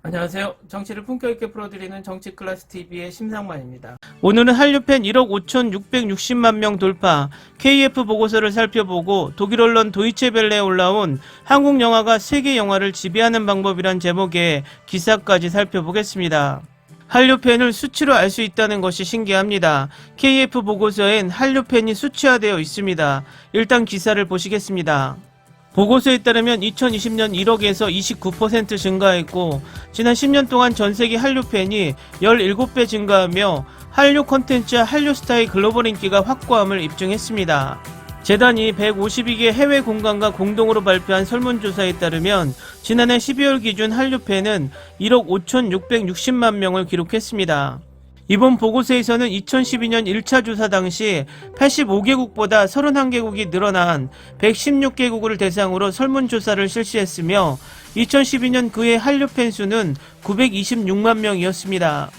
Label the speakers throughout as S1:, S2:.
S1: 안녕하세요. 정치를 품격 있게 풀어드리는 정치클래스TV의 심상만입니다. 오늘은 한류팬 1억 5,660만 명 돌파, KF 보고서를 살펴보고 독일 언론 도이체벨레에 올라온 한국 영화가 세계 영화를 지배하는 방법이란 제목의 기사까지 살펴보겠습니다. 한류팬을 수치로 알 수 있다는 것이 신기합니다. KF 보고서엔 한류팬이 수치화되어 있습니다. 일단 기사를 보시겠습니다. 보고서에 따르면 2020년 1억에서 29% 증가했고 지난 10년 동안 전세계 한류팬이 17배 증가하며 한류 콘텐츠와 한류 스타의 글로벌 인기가 확고함을 입증했습니다. 재단이 152개 해외 공간과 공동으로 발표한 설문조사에 따르면 지난해 12월 기준 한류팬은 1억 5,660만 명을 기록했습니다. 이번 보고서에서는 2012년 1차 조사 당시 85개국보다 31개국이 늘어난 116개국을 대상으로 설문조사를 실시했으며 2012년 그해 한류팬 수는 926만 명이었습니다.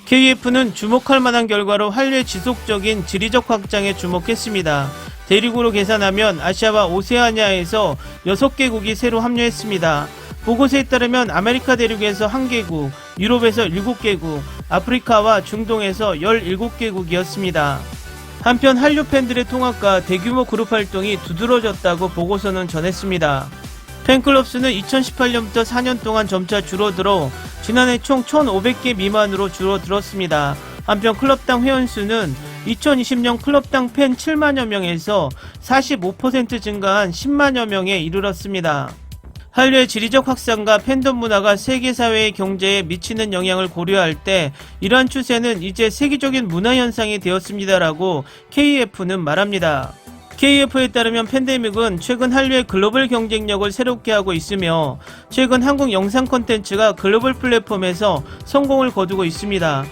S1: KF는 주목할 만한 결과로 한류의 지속적인 지리적 확장에 주목했습니다. 대륙으로 계산하면 아시아와 오세아니아에서 6개국이 새로 합류했습니다. 보고서에 따르면 아메리카 대륙에서 1개국, 유럽에서 7개국, 아프리카와 중동에서 17개국이었습니다. 한편 한류 팬들의 통합과 대규모 그룹 활동이 두드러졌다고 보고서는 전했습니다. 팬클럽 수는 2018년부터 4년 동안 점차 줄어들어 지난해 총 1,500개 미만으로 줄어들었습니다. 한편 클럽당 회원 수는 2020년 클럽당 팬 7만여 명에서 45% 증가한 10만여 명에 이르렀습니다. 한류의 지리적 확산과 팬덤 문화가 세계 사회의 경제에 미치는 영향을 고려할 때 이러한 추세는 이제 세계적인 문화 현상이 되었습니다라고 KF는 말합니다. KF에 따르면 팬데믹은 최근 한류의 글로벌 경쟁력을 새롭게 하고 있으며 최근 한국 영상 콘텐츠가 글로벌 플랫폼에서 성공을 거두고 있습니다.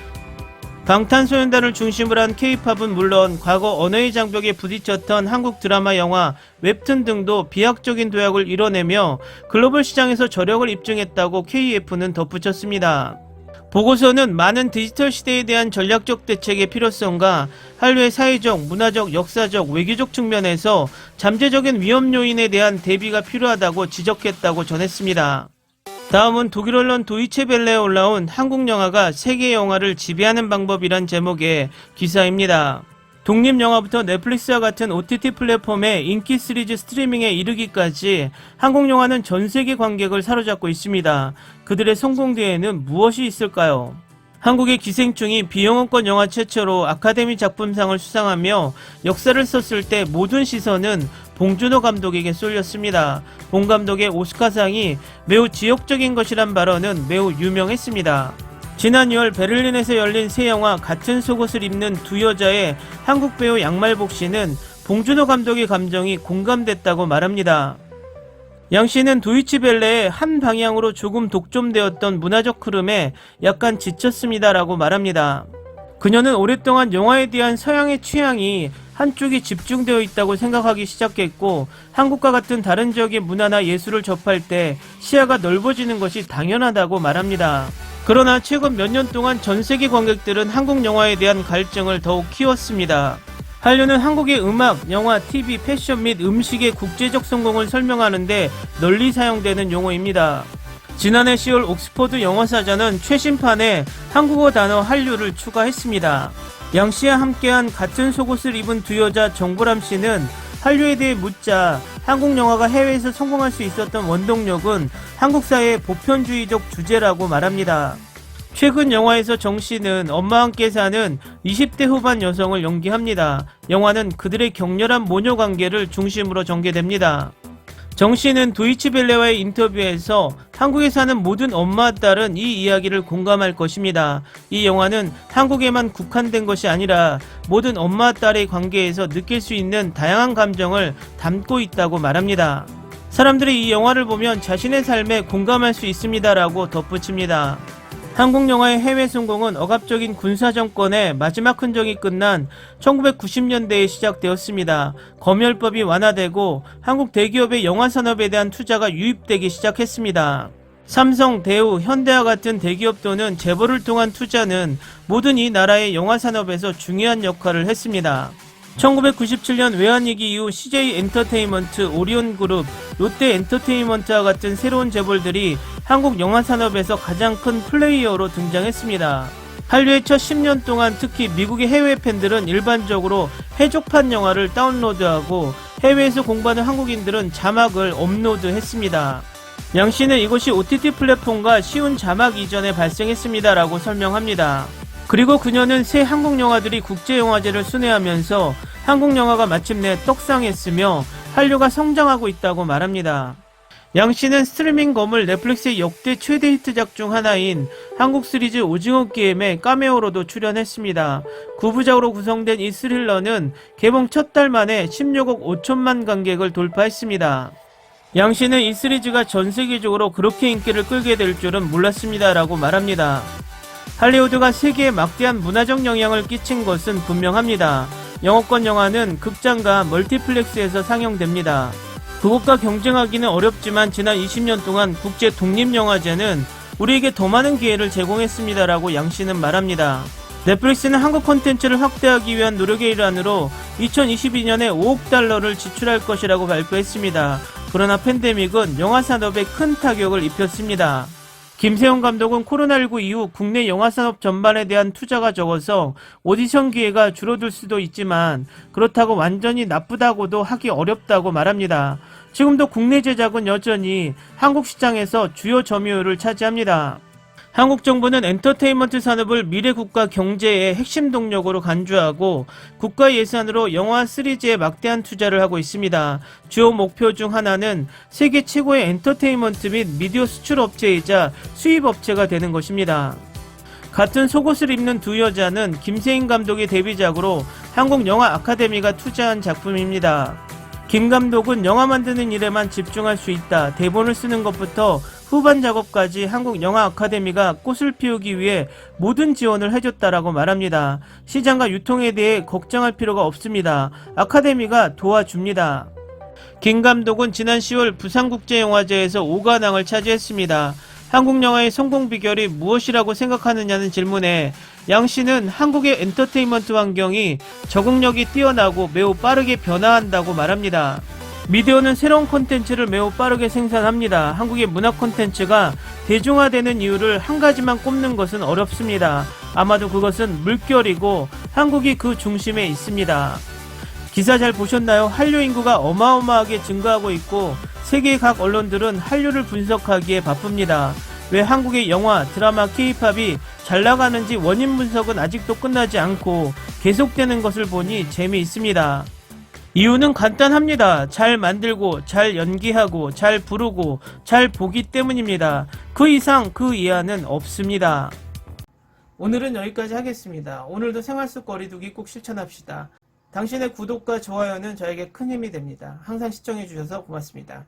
S1: 방탄소년단을 중심으로 한 K-팝은 물론 과거 언어의 장벽에 부딪혔던 한국 드라마, 영화, 웹툰 등도 비약적인 도약을 이뤄내며 글로벌 시장에서 저력을 입증했다고 KF는 덧붙였습니다. 보고서는 많은 디지털 시대에 대한 전략적 대책의 필요성과 한류의 사회적, 문화적, 역사적, 외교적 측면에서 잠재적인 위험 요인에 대한 대비가 필요하다고 지적했다고 전했습니다. 다음은 독일 언론 도이체벨레에 올라온 한국 영화가 세계 영화를 지배하는 방법이란 제목의 기사입니다. 독립영화부터 넷플릭스와 같은 OTT 플랫폼의 인기 시리즈 스트리밍에 이르기까지 한국 영화는 전세계 관객을 사로잡고 있습니다. 그들의 성공 뒤에는 무엇이 있을까요? 한국의 기생충이 비영어권 영화 최초로 아카데미 작품상을 수상하며 역사를 썼을 때 모든 시선은 봉준호 감독에게 쏠렸습니다. 봉 감독의 오스카상이 매우 지역적인 것이란 발언은 매우 유명했습니다. 지난 2월 베를린에서 열린 새 영화 같은 속옷을 입는 두 여자의 한국 배우 양말복 씨는 봉준호 감독의 감정이 공감됐다고 말합니다. 양 씨는 도이치벨레의 한 방향으로 조금 독점되었던 문화적 흐름에 약간 지쳤습니다라고 말합니다. 그녀는 오랫동안 영화에 대한 서양의 취향이 한쪽이 집중되어 있다고 생각하기 시작했고 한국과 같은 다른 지역의 문화나 예술을 접할 때 시야가 넓어지는 것이 당연하다고 말합니다. 그러나 최근 몇 년 동안 전 세계 관객들은 한국 영화에 대한 갈증을 더욱 키웠습니다. 한류는 한국의 음악, 영화, TV, 패션 및 음식의 국제적 성공을 설명하는데 널리 사용되는 용어입니다. 지난해 10월 옥스퍼드 영어사전은 최신판에 한국어 단어 한류를 추가했습니다. 양 씨와 함께한 같은 속옷을 입은 두 여자 정보람 씨는 한류에 대해 묻자 한국 영화가 해외에서 성공할 수 있었던 원동력은 한국 사회의 보편주의적 주제라고 말합니다. 최근 영화에서 정 씨는 엄마와 함께 사는 20대 후반 여성을 연기합니다. 영화는 그들의 격렬한 모녀 관계를 중심으로 전개됩니다. 정 씨는 도이치벨레와의 인터뷰에서 한국에 사는 모든 엄마와 딸은 이 이야기를 공감할 것입니다. 이 영화는 한국에만 국한된 것이 아니라 모든 엄마와 딸의 관계에서 느낄 수 있는 다양한 감정을 담고 있다고 말합니다. 사람들이 이 영화를 보면 자신의 삶에 공감할 수 있습니다라고 덧붙입니다. 한국 영화의 해외 성공은 억압적인 군사정권의 마지막 흔적이 끝난 1990년대에 시작되었습니다. 검열법이 완화되고 한국 대기업의 영화 산업에 대한 투자가 유입되기 시작했습니다. 삼성, 대우, 현대와 같은 대기업 또는 재벌을 통한 투자는 모든 이 나라의 영화 산업에서 중요한 역할을 했습니다. 1997년 외환위기 이후 CJ 엔터테인먼트, 오리온그룹, 롯데 엔터테인먼트와 같은 새로운 재벌들이 한국 영화 산업에서 가장 큰 플레이어로 등장했습니다. 한류의 첫 10년 동안 특히 미국의 해외 팬들은 일반적으로 해적판 영화를 다운로드하고 해외에서 공부하는 한국인들은 자막을 업로드했습니다. 양 씨는 이것이 OTT 플랫폼과 쉬운 자막 이전에 발생했습니다 라고 설명합니다. 그리고 그녀는 새 한국 영화들이 국제영화제를 순회하면서 한국 영화가 마침내 떡상했으며 한류가 성장하고 있다고 말합니다. 양 씨는 스트리밍검을 넷플릭스의 역대 최대 히트작 중 하나인 한국 시리즈 오징어 게임에 카메오로도 출연했습니다. 9부작으로 구성된 이 스릴러는 개봉 첫 달 만에 16억 5천만 관객을 돌파했습니다. 양 씨는 이 시리즈가 전 세계적으로 그렇게 인기를 끌게 될 줄은 몰랐습니다 라고 말합니다. 할리우드가 세계에 막대한 문화적 영향을 끼친 것은 분명합니다. 영어권 영화는 극장과 멀티플렉스에서 상영됩니다. 그것과 경쟁하기는 어렵지만 지난 20년 동안 국제 독립영화제는 우리에게 더 많은 기회를 제공했습니다 라고 양 씨는 말합니다. 넷플릭스는 한국 콘텐츠를 확대하기 위한 노력의 일환으로 2022년에 5억 달러를 지출할 것이라고 발표했습니다. 그러나 팬데믹은 영화 산업에 큰 타격을 입혔습니다. 김세용 감독은 코로나19 이후 국내 영화산업 전반에 대한 투자가 적어서 오디션 기회가 줄어들 수도 있지만 그렇다고 완전히 나쁘다고도 하기 어렵다고 말합니다. 지금도 국내 제작은 여전히 한국 시장에서 주요 점유율을 차지합니다. 한국 정부는 엔터테인먼트 산업을 미래 국가 경제의 핵심 동력으로 간주하고 국가 예산으로 영화 시리즈에 막대한 투자를 하고 있습니다. 주요 목표 중 하나는 세계 최고의 엔터테인먼트 및 미디어 수출 업체이자 수입 업체가 되는 것입니다. 같은 속옷을 입는 두 여자는 김세인 감독의 데뷔작으로 한국 영화 아카데미가 투자한 작품입니다. 김 감독은 영화 만드는 일에만 집중할 수 있다. 대본을 쓰는 것부터 후반 작업까지 한국 영화 아카데미가 꽃을 피우기 위해 모든 지원을 해줬다라고 말합니다. 시장과 유통에 대해 걱정할 필요가 없습니다. 아카데미가 도와줍니다. 김 감독은 지난 10월 부산국제영화제에서 5관왕을 차지했습니다. 한국 영화의 성공 비결이 무엇이라고 생각하느냐는 질문에 양 씨는 한국의 엔터테인먼트 환경이 적응력이 뛰어나고 매우 빠르게 변화한다고 말합니다. 미디어는 새로운 콘텐츠를 매우 빠르게 생산합니다. 한국의 문화 콘텐츠가 대중화되는 이유를 한 가지만 꼽는 것은 어렵습니다. 아마도 그것은 물결이고 한국이 그 중심에 있습니다. 기사 잘 보셨나요? 한류 인구가 어마어마하게 증가하고 있고 세계 각 언론들은 한류를 분석하기에 바쁩니다. 왜 한국의 영화, 드라마, K-팝이 잘 나가는지 원인 분석은 아직도 끝나지 않고 계속되는 것을 보니 재미있습니다. 이유는 간단합니다. 잘 만들고, 잘 연기하고, 잘 부르고, 잘 보기 때문입니다. 그 이상, 그 이하는 없습니다. 오늘은 여기까지 하겠습니다. 오늘도 생활 속 거리두기 꼭 실천합시다. 당신의 구독과 좋아요는 저에게 큰 힘이 됩니다. 항상 시청해주셔서 고맙습니다.